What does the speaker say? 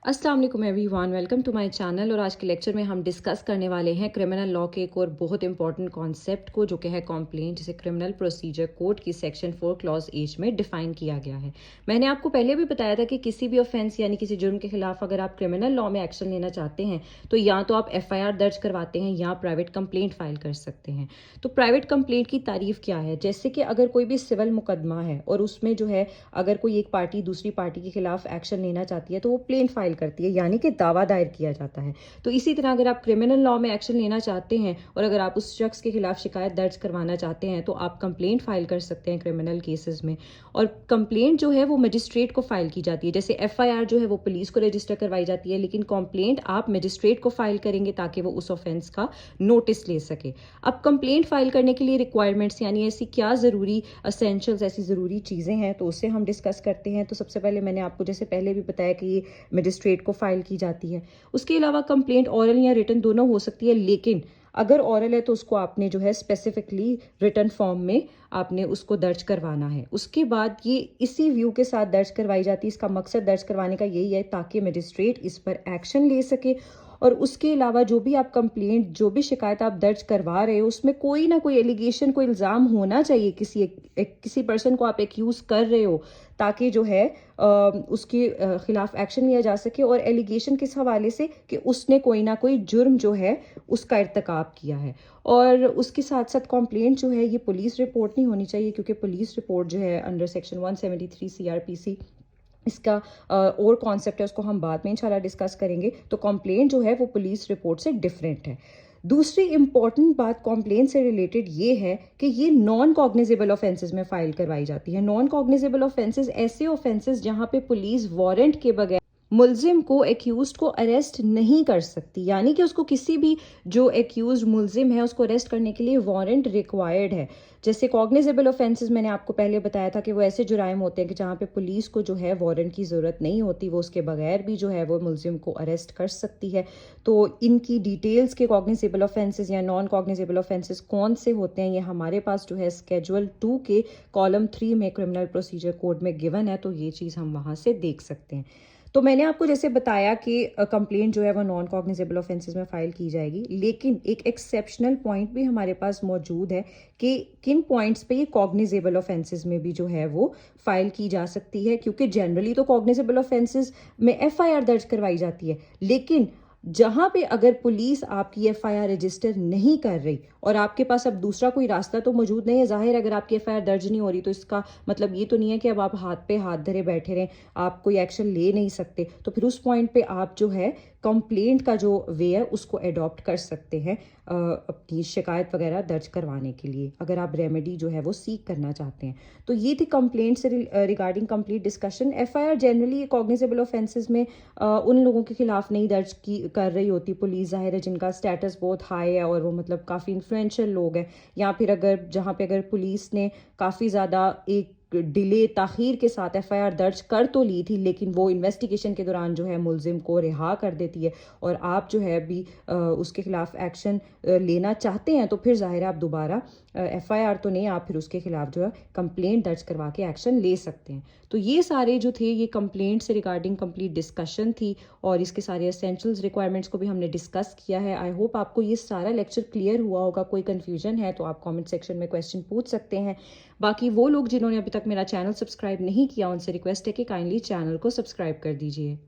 अस्सलाम वालेकुम everyone, welcome to my channel. और आज के लेक्चर में हम डिस्कस करने वाले हैं क्रिमिनल लॉ के एक और बहुत इंपॉर्टेंट कॉन्सेप्ट को, जो कि है कंप्लेंट, जिसे क्रिमिनल प्रोसीजर कोड की सेक्शन 4 क्लॉज एच में डिफाइन किया गया है। मैंने आपको पहले भी बताया था कि किसी भी ऑफेंस यानी किसी जुर्म के खिलाफ अगर आप क्रिमिनल लॉ में एक्शन लेना चाहते हैं तो या तो आप FIR दर्ज करवाते हैं या प्राइवेट कंप्लेंट फाइल कर सकते हैं। तो प्राइवेट कंप्लेंट की तारीफ क्या है? जैसे कि अगर कोई भी सिविल मुकदमा है और उसमें जो है अगर कोई एक पार्टी दूसरी पार्टी के खिलाफ एक्शन लेना चाहती है तो वो प्लेन फाइल करती है, यानी कि दावा दायर किया जाता है। तो इसी तरह अगर आप क्रिमिनल लॉ में एक्शन लेना चाहते हैं और अगर आप उस शख्स के खिलाफ शिकायत दर्ज करवाना चाहते हैं तो आप कंप्लेंट फाइल कर सकते हैं क्रिमिनल केसेस में। और कंप्लेंट जो है वो मजिस्ट्रेट को फाइल की जाती है। जैसे FIR जो है वो पुलिस को रजिस्टर करवाई जाती है, लेकिन कंप्लेंट आप मजिस्ट्रेट को फाइल करेंगे ताकि वो उस ऑफेंस का नोटिस ले सके। अब कंप्लेंट फाइल करने के लिए रिक्वायरमेंट्स यानी ऐसी क्या ज़रूरी एसेंशियल्स, ऐसी ज़रूरी चीज़ें हैं, तो उससे हम डिस्कस करते हैं। तो सबसे पहले मैंने आपको जैसे पहले भी बताया कि ये मजिस्ट्रेट को फाइल की जाती है। उसके अलावा कंप्लेंट ऑरल या रिटन दोनों हो सकती है, लेकिन अगर ऑरल है तो उसको आपने जो है स्पेसिफिकली रिटन फॉर्म में आपने उसको दर्ज करवाना है। उसके बाद ये इसी व्यू के साथ दर्ज करवाई जाती है। इसका मकसद दर्ज करवाने का यही है ताकि मजिस्ट्रेट इस पर एक्शन ले सके। और उसके अलावा जो भी आप कंप्लेंट, जो भी शिकायत आप दर्ज करवा रहे हो, उसमें कोई ना कोई एलिगेशन, कोई इल्ज़ाम होना चाहिए, किसी पर्सन को आप एक्यूज़ कर रहे हो, ताकि जो है उसके खिलाफ एक्शन लिया जा सके। और एलिगेशन किस हवाले से कि उसने कोई ना कोई जुर्म जो है उसका इर्तिकाब किया है। और उसके साथ साथ कंप्लेंट जो है ये पुलिस रिपोर्ट नहीं होनी चाहिए, क्योंकि पुलिस रिपोर्ट जो है अंडर सेक्शन 173 CRPC, इसका और कॉन्सेप्ट है, उसको हम बाद में इंशाल्लाह डिस्कस करेंगे। तो कंप्लेंट जो है वो पुलिस रिपोर्ट से डिफरेंट है। दूसरी इंपॉर्टेंट बात कंप्लेंट से रिलेटेड ये है कि ये नॉन कॉग्निजेबल ऑफेंसेस में फाइल करवाई जाती है। नॉन कॉग्निजेबल ऑफेंसेस ऐसे ऑफेंसेस जहां पे पुलिस वारंट के बगैर मुलजिम को एक्यूज्ड को अरेस्ट नहीं कर सकती, यानी कि उसको किसी भी जो एक्यूज्ड मुलजिम है उसको अरेस्ट करने के लिए वारंट रिक्वायर्ड है। जैसे कॉग्निजेबल ऑफेंसेस मैंने आपको पहले बताया था कि वो ऐसे जुराइम होते हैं कि जहाँ पे पुलिस को जो है वारंट की ज़रूरत नहीं होती, वो उसके बगैर भी जो है वो मुलजिम को अरेस्ट कर सकती है। तो इनकी डिटेल्स के कॉग्निजेबल ऑफेंसेस या नॉन कॉग्निजेबल ऑफेंसेस कौन से होते हैं, ये हमारे पास जो है स्केड्यूल 2 के कॉलम 3 में क्रिमिनल प्रोसीजर कोड में गिवन है, तो ये चीज़ हम वहाँ से देख सकते हैं। तो मैंने आपको जैसे बताया कि कंप्लेंट जो है वो नॉन कॉग्निजेबल ऑफेंसेस में फाइल की जाएगी, लेकिन एक एक्सेप्शनल पॉइंट भी हमारे पास मौजूद है कि किन पॉइंट्स पे ये कॉग्निजेबल ऑफेंसेस में भी जो है वो फाइल की जा सकती है। क्योंकि जनरली तो कॉग्निजेबल ऑफेंसेस में FIR दर्ज करवाई जाती है, लेकिन जहां पे अगर पुलिस आपकी FIR रजिस्टर नहीं कर रही और आपके पास अब दूसरा कोई रास्ता तो मौजूद नहीं है, जाहिर अगर आपकी FIR दर्ज नहीं हो रही तो इसका मतलब ये तो नहीं है कि अब आप हाथ पे हाथ धरे बैठे रहें, आप कोई एक्शन ले नहीं सकते। तो फिर उस पॉइंट पे आप जो है कंप्लेंट का जो वे है उसको अडॉप्ट कर सकते हैं अपनी शिकायत वगैरह दर्ज करवाने के लिए, अगर आप रेमेडी जो है वो सीख करना चाहते हैं। तो ये थी कंप्लेंट से regarding complete discussion. FIR generally cognizable offences में उन लोगों के खिलाफ नहीं दर्ज की कर रही होती पुलिस, जाहिर है जिनका स्टेटस बहुत हाई है और वो मतलब काफ़ी इन्फ्लुएंशियल लोग हैं, या फिर अगर जहाँ पे अगर पुलिस ने काफ़ी ज़्यादा एक डिले ताखीर के साथ FIR दर्ज कर तो ली थी, लेकिन वो इन्वेस्टिगेशन के दौरान जो है मुलजिम को रिहा कर देती है और आप जो है अभी उसके खिलाफ एक्शन लेना चाहते हैं, तो फिर ज़ाहिर है आप दोबारा FIR तो नहीं, आप फिर उसके खिलाफ जो है कंप्लेंट दर्ज करवा के एक्शन ले सकते हैं। तो ये सारे जो थे ये कंप्लेंट से रिगार्डिंग कंप्लीट डिस्कशन थी और इसके सारे एसेंशियल्स रिक्वायरमेंट्स को भी हमने डिस्कस किया है। आई होप आपको ये सारा लेक्चर क्लियर हुआ होगा। कोई कन्फ्यूजन है तो आप कमेंट सेक्शन में क्वेश्चन पूछ सकते हैं। बाकी वो लोग जिन्होंने अभी तक मेरा चैनल सब्सक्राइब नहीं किया, उनसे रिक्वेस्ट है कि काइंडली चैनल को सब्सक्राइब कर दीजिए।